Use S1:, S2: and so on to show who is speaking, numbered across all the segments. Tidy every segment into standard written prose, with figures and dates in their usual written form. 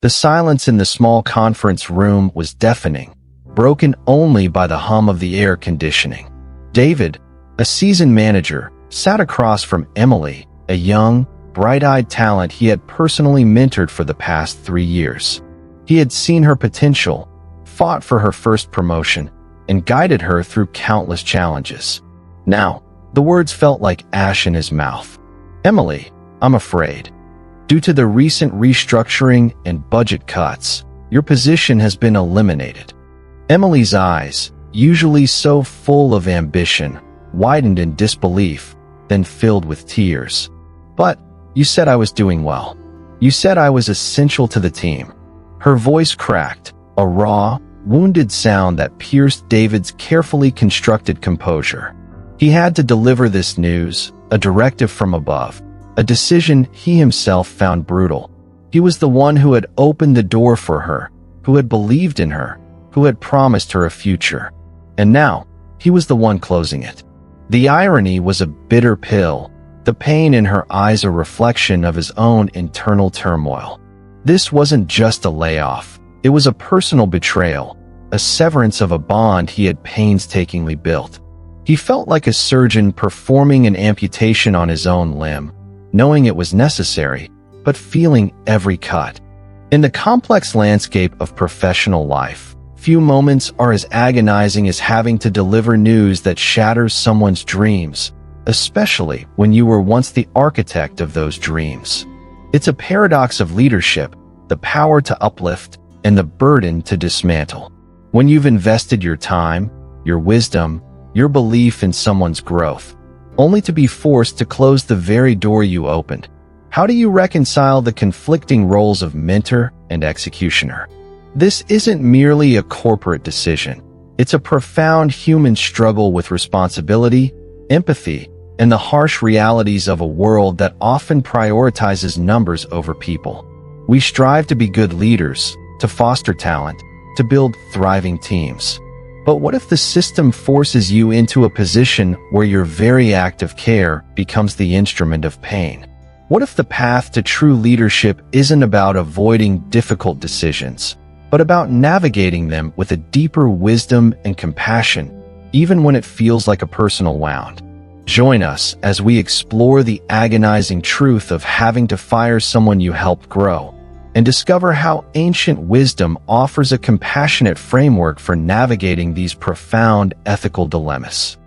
S1: The silence in the small conference room was deafening, broken only by the hum of the air conditioning. David, a seasoned manager, sat across from Emily, a young, bright-eyed talent he had personally mentored for the past 3 years. He had seen her potential, fought for her first promotion, and guided her through countless challenges. Now, the words felt like ash in his mouth. "Emily, I'm afraid. Due to the recent restructuring and budget cuts, your position has been eliminated." Emily's eyes, usually so full of ambition, widened in disbelief, then filled with tears. "But you said I was doing well. You said I was essential to the team." Her voice cracked, a raw, wounded sound that pierced David's carefully constructed composure. He had to deliver this news, a directive from above, a decision he himself found brutal. He was the one who had opened the door for her, who had believed in her, who had promised her a future. And now, he was the one closing it. The irony was a bitter pill, the pain in her eyes a reflection of his own internal turmoil. This wasn't just a layoff, it was a personal betrayal, a severance of a bond he had painstakingly built. He felt like a surgeon performing an amputation on his own limb, knowing it was necessary, but feeling every cut. In the complex landscape of professional life, few moments are as agonizing as having to deliver news that shatters someone's dreams, especially when you were once the architect of those dreams. It's a paradox of leadership, the power to uplift and the burden to dismantle. When you've invested your time, your wisdom, your belief in someone's growth, only to be forced to close the very door you opened. How do you reconcile the conflicting roles of mentor and executioner? This isn't merely a corporate decision. It's a profound human struggle with responsibility, empathy, and the harsh realities of a world that often prioritizes numbers over people. We strive to be good leaders, to foster talent, to build thriving teams. But what if the system forces you into a position where your very act of care becomes the instrument of pain? What if the path to true leadership isn't about avoiding difficult decisions, but about navigating them with a deeper wisdom and compassion, even when it feels like a personal wound? Join us as we explore the agonizing truth of having to fire someone you helped grow, and discover how ancient wisdom offers a compassionate framework for navigating these profound ethical dilemmas.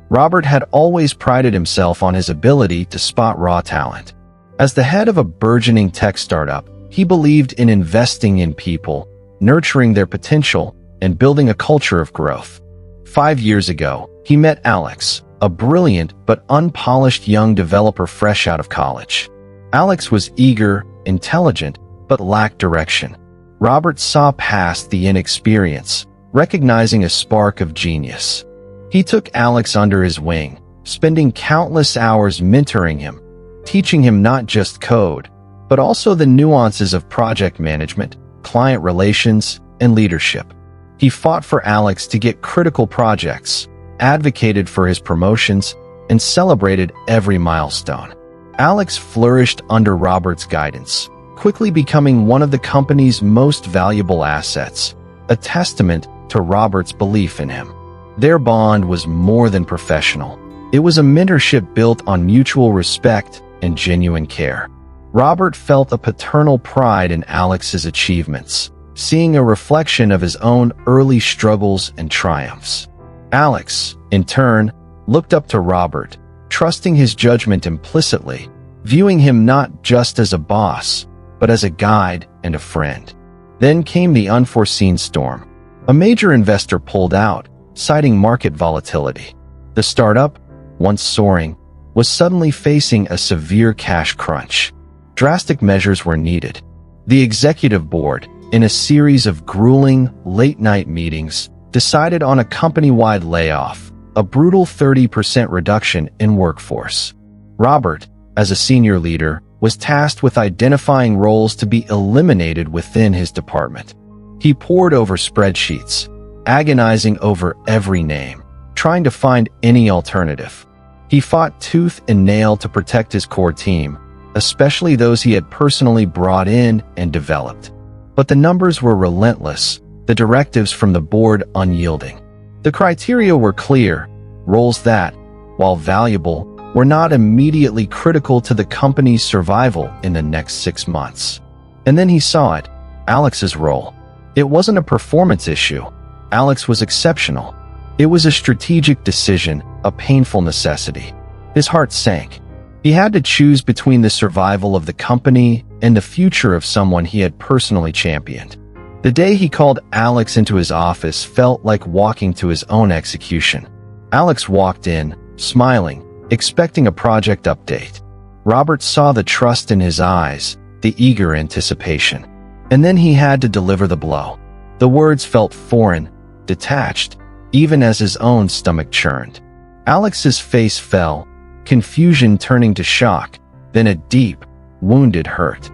S1: Robert had always prided himself on his ability to spot raw talent. As the head of a burgeoning tech startup, he believed in investing in people, nurturing their potential, and building a culture of growth. 5 years ago, he met Alex, a brilliant but unpolished young developer fresh out of college. Alex was eager, intelligent, but lacked direction. Robert saw past the inexperience, recognizing a spark of genius. He took Alex under his wing, spending countless hours mentoring him, teaching him not just code, but also the nuances of project management, client relations, and leadership. He fought for Alex to get critical projects, advocated for his promotions, and celebrated every milestone. Alex flourished under Robert's guidance, quickly becoming one of the company's most valuable assets, a testament to Robert's belief in him. Their bond was more than professional. It was a mentorship built on mutual respect and genuine care. Robert felt a paternal pride in Alex's achievements, seeing a reflection of his own early struggles and triumphs. Alex, in turn, looked up to Robert, trusting his judgment implicitly, viewing him not just as a boss, but as a guide and a friend. Then came the unforeseen storm. A major investor pulled out, citing market volatility. The startup, once soaring, was suddenly facing a severe cash crunch. Drastic measures were needed. The executive board, in a series of grueling, late-night meetings, decided on a company-wide layoff, a brutal 30% reduction in workforce. Robert, as a senior leader, was tasked with identifying roles to be eliminated within his department. He pored over spreadsheets, agonizing over every name, trying to find any alternative. He fought tooth and nail to protect his core team, especially those he had personally brought in and developed. But the numbers were relentless, the directives from the board unyielding. The criteria were clear: roles that, while valuable, were not immediately critical to the company's survival in the next 6 months. And then he saw it, Alex's role. It wasn't a performance issue. Alex was exceptional. It was a strategic decision, a painful necessity. His heart sank. He had to choose between the survival of the company and the future of someone he had personally championed. The day he called Alex into his office felt like walking to his own execution. Alex walked in, smiling, expecting a project update. Robert saw the trust in his eyes, the eager anticipation. And then he had to deliver the blow. The words felt foreign, detached, even as his own stomach churned. Alex's face fell, confusion turning to shock, then a deep, wounded hurt.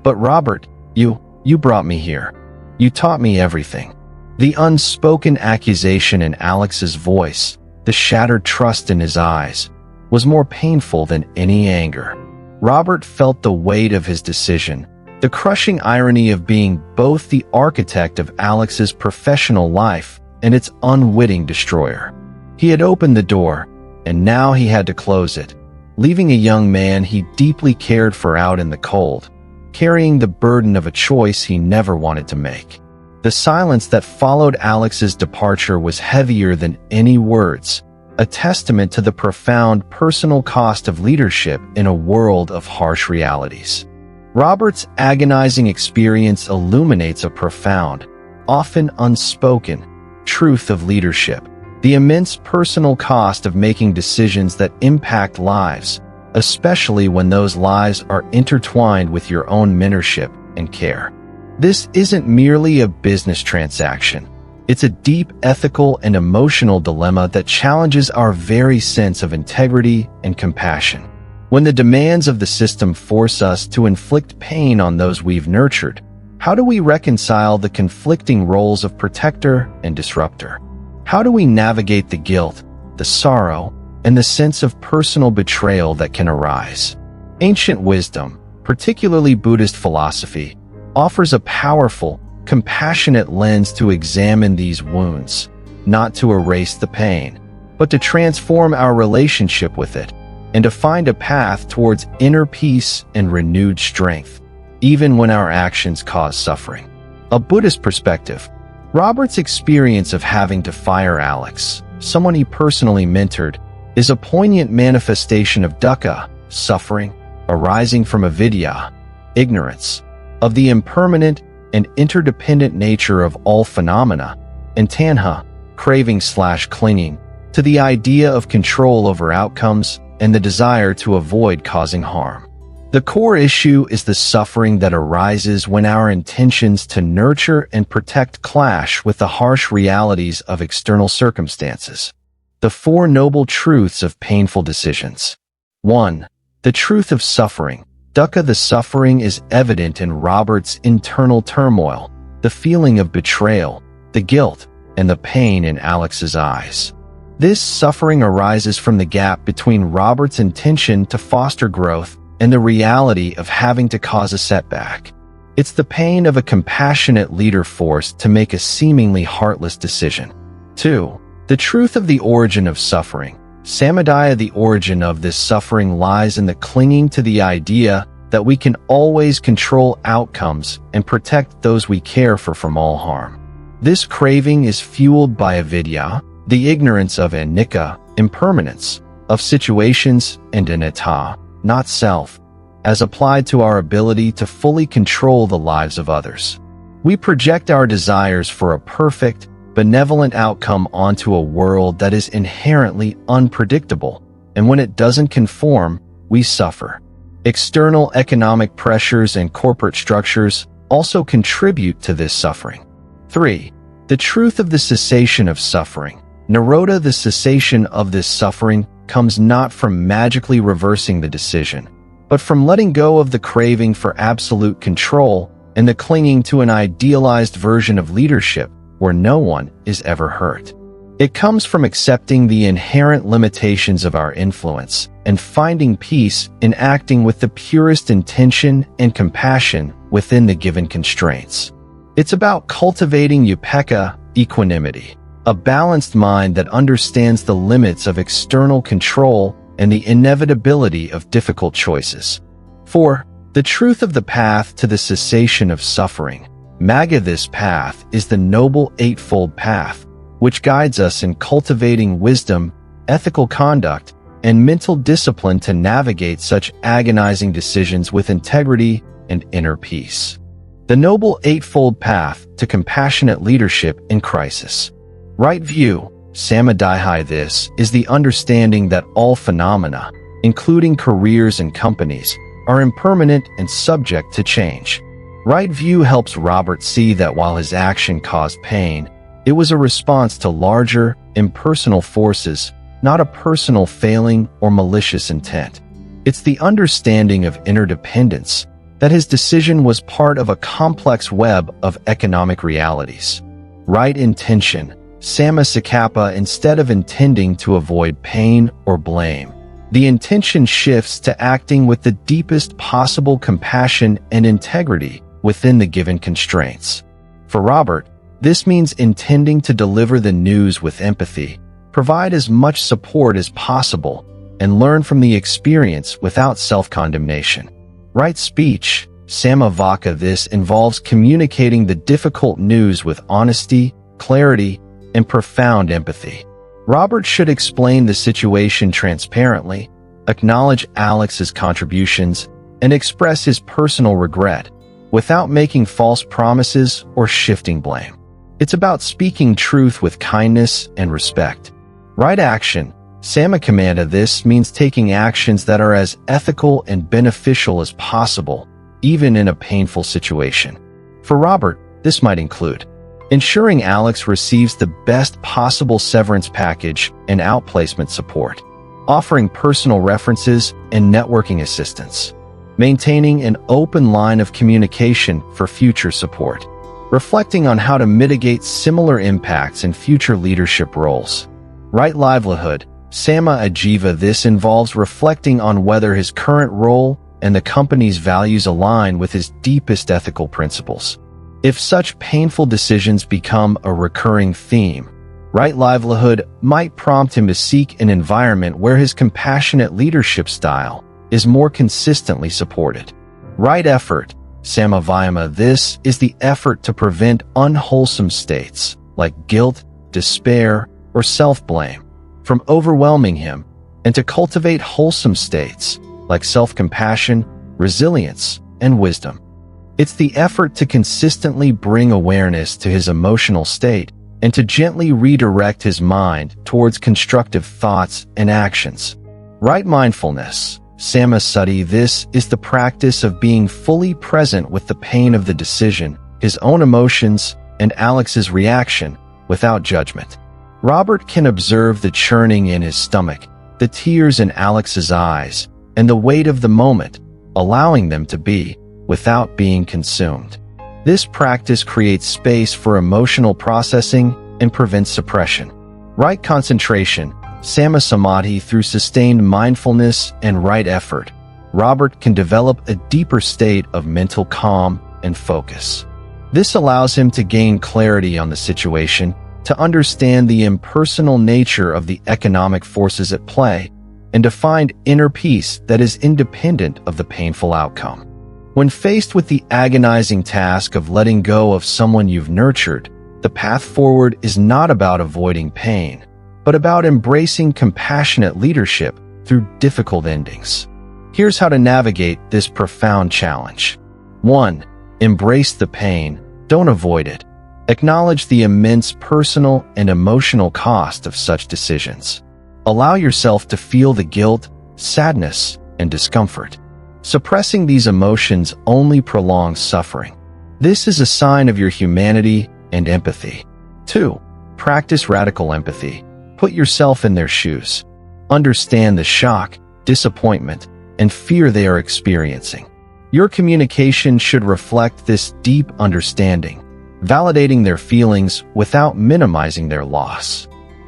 S1: "But Robert, you brought me here. You taught me everything." The unspoken accusation in Alex's voice, the shattered trust in his eyes, was more painful than any anger. Robert felt the weight of his decision, the crushing irony of being both the architect of Alex's professional life and its unwitting destroyer. He had opened the door, and now he had to close it, leaving a young man he deeply cared for out in the cold, carrying the burden of a choice he never wanted to make. The silence that followed Alex's departure was heavier than any words, a testament to the profound personal cost of leadership in a world of harsh realities. Robert's agonizing experience illuminates a profound, often unspoken, truth of leadership: the immense personal cost of making decisions that impact lives, especially when those lives are intertwined with your own mentorship and care. This isn't merely a business transaction. It's a deep ethical and emotional dilemma that challenges our very sense of integrity and compassion. When the demands of the system force us to inflict pain on those we've nurtured, how do we reconcile the conflicting roles of protector and disruptor? How do we navigate the guilt, the sorrow, and the sense of personal betrayal that can arise? Ancient wisdom, particularly Buddhist philosophy, offers a powerful, compassionate lens to examine these wounds, not to erase the pain, but to transform our relationship with it, and to find a path towards inner peace and renewed strength, even when our actions cause suffering. A Buddhist perspective: Robert's experience of having to fire Alex, someone he personally mentored, is a poignant manifestation of dukkha, suffering, arising from avidya, ignorance, of the impermanent and interdependent nature of all phenomena, and tanha, craving/clinging, to the idea of control over outcomes and the desire to avoid causing harm. The core issue is the suffering that arises when our intentions to nurture and protect clash with the harsh realities of external circumstances. The four noble truths of painful decisions. 1. The truth of suffering. Dukkha: the suffering is evident in Robert's internal turmoil, the feeling of betrayal, the guilt, and the pain in Alex's eyes. This suffering arises from the gap between Robert's intention to foster growth and the reality of having to cause a setback. It's the pain of a compassionate leader forced to make a seemingly heartless decision. 2. The truth of the origin of suffering. Samadaya: the origin of this suffering lies in the clinging to the idea that we can always control outcomes and protect those we care for from all harm. This craving is fueled by avidya, the ignorance of anicca, impermanence, of situations, and anatta, not self, as applied to our ability to fully control the lives of others. We project our desires for a perfect, benevolent outcome onto a world that is inherently unpredictable, and when it doesn't conform, we suffer. External economic pressures and corporate structures also contribute to this suffering. 3. The truth of the cessation of suffering. Nirodha: the cessation of this suffering comes not from magically reversing the decision, but from letting go of the craving for absolute control and the clinging to an idealized version of leadership where no one is ever hurt. It comes from accepting the inherent limitations of our influence and finding peace in acting with the purest intention and compassion within the given constraints. It's about cultivating upekkha, equanimity, a balanced mind that understands the limits of external control and the inevitability of difficult choices. 4. The truth of the path to the cessation of suffering. This path is the Noble Eightfold Path, which guides us in cultivating wisdom, ethical conduct, and mental discipline to navigate such agonizing decisions with integrity and inner peace. The Noble Eightfold Path to Compassionate Leadership in Crisis. Right view, Samadhi. This is the understanding that all phenomena, including careers and companies, are impermanent and subject to change. Right view helps Robert see that while his action caused pain, it was a response to larger, impersonal forces, not a personal failing or malicious intent. It's the understanding of interdependence, that his decision was part of a complex web of economic realities. Right intention, Samma. Instead of intending to avoid pain or blame, the intention shifts to acting with the deepest possible compassion and integrity within the given constraints. For Robert, this means intending to deliver the news with empathy, provide as much support as possible, and learn from the experience without self-condemnation. Right speech, Samavaka. This involves communicating the difficult news with honesty, clarity, and profound empathy. Robert should explain the situation transparently, acknowledge Alex's contributions, and express his personal regret, without making false promises or shifting blame. It's about speaking truth with kindness and respect. Right action, Sammakamanda. This means taking actions that are as ethical and beneficial as possible, even in a painful situation. For Robert, this might include ensuring Alex receives the best possible severance package and outplacement support, offering personal references and networking assistance, maintaining an open line of communication for future support, reflecting on how to mitigate similar impacts in future leadership roles. Right livelihood, Samma Ajiva. This involves reflecting on whether his current role and the company's values align with his deepest ethical principles. If such painful decisions become a recurring theme, right livelihood might prompt him to seek an environment where his compassionate leadership style is more consistently supported. Right effort, Samavayama. This is the effort to prevent unwholesome states like guilt, despair, or self-blame from overwhelming him, and to cultivate wholesome states like self-compassion, resilience, and wisdom. It's the effort to consistently bring awareness to his emotional state and to gently redirect his mind towards constructive thoughts and actions. Right mindfulness, Samasati. This is the practice of being fully present with the pain of the decision, his own emotions, and Alex's reaction without judgment. Robert can observe the churning in his stomach, the tears in Alex's eyes, and the weight of the moment, allowing them to be, without being consumed. This practice creates space for emotional processing and prevents suppression. Right concentration, Sammasamadhi. Through sustained mindfulness and right effort, Robert can develop a deeper state of mental calm and focus. This allows him to gain clarity on the situation, to understand the impersonal nature of the economic forces at play, and to find inner peace that is independent of the painful outcome. When faced with the agonizing task of letting go of someone you've nurtured, the path forward is not about avoiding pain, but about embracing compassionate leadership through difficult endings. Here's how to navigate this profound challenge. 1. Embrace the pain, don't avoid it. Acknowledge the immense personal and emotional cost of such decisions. Allow yourself to feel the guilt, sadness, and discomfort. Suppressing these emotions only prolongs suffering. This is a sign of your humanity and empathy. 2. Practice radical empathy. Put yourself in their shoes. Understand the shock, disappointment, and fear they are experiencing. Your communication should reflect this deep understanding, validating their feelings without minimizing their loss.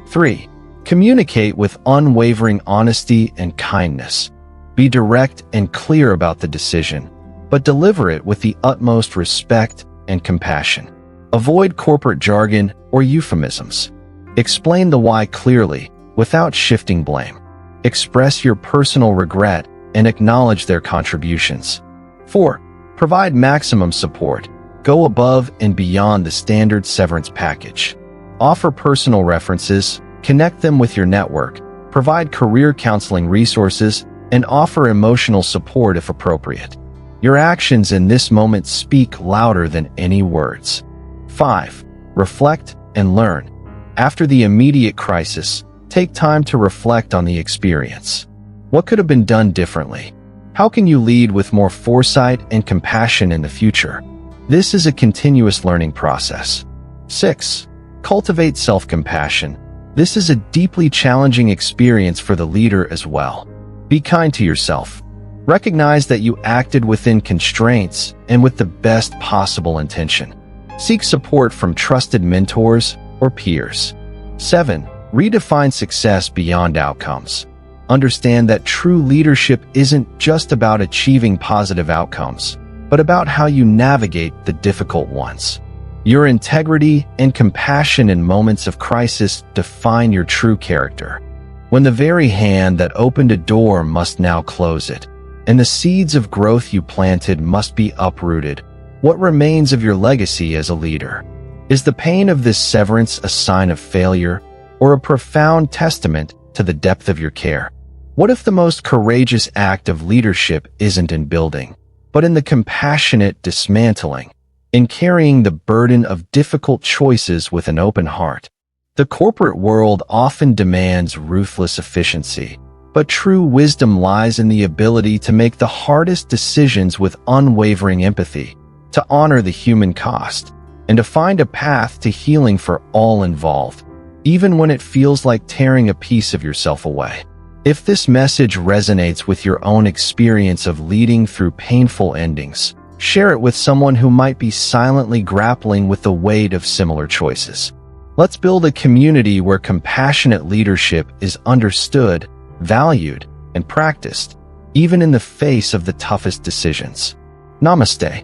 S1: 3. Communicate with unwavering honesty and kindness. Be direct and clear about the decision, but deliver it with the utmost respect and compassion. Avoid corporate jargon or euphemisms. Explain the why clearly, without shifting blame. Express your personal regret and acknowledge their contributions. 4. Provide maximum support. Go above and beyond the standard severance package. Offer personal references, connect them with your network, provide career counseling resources, and offer emotional support if appropriate. Your actions in this moment speak louder than any words. 5. Reflect and learn. After the immediate crisis, take time to reflect on the experience. What could have been done differently? How can you lead with more foresight and compassion in the future? This is a continuous learning process. 6. Cultivate self-compassion. This is a deeply challenging experience for the leader as well. Be kind to yourself. Recognize that you acted within constraints and with the best possible intention. Seek support from trusted mentors or peers. 7. Redefine success beyond outcomes. Understand that true leadership isn't just about achieving positive outcomes, but about how you navigate the difficult ones. Your integrity and compassion in moments of crisis define your true character. When the very hand that opened a door must now close it, and the seeds of growth you planted must be uprooted, what remains of your legacy as a leader? Is the pain of this severance a sign of failure or a profound testament to the depth of your care? What if the most courageous act of leadership isn't in building, but in the compassionate dismantling, in carrying the burden of difficult choices with an open heart? The corporate world often demands ruthless efficiency, but true wisdom lies in the ability to make the hardest decisions with unwavering empathy, to honor the human cost, and to find a path to healing for all involved, even when it feels like tearing a piece of yourself away. If this message resonates with your own experience of leading through painful endings, share it with someone who might be silently grappling with the weight of similar choices. Let's build a community where compassionate leadership is understood, valued, and practiced, even in the face of the toughest decisions. Namaste.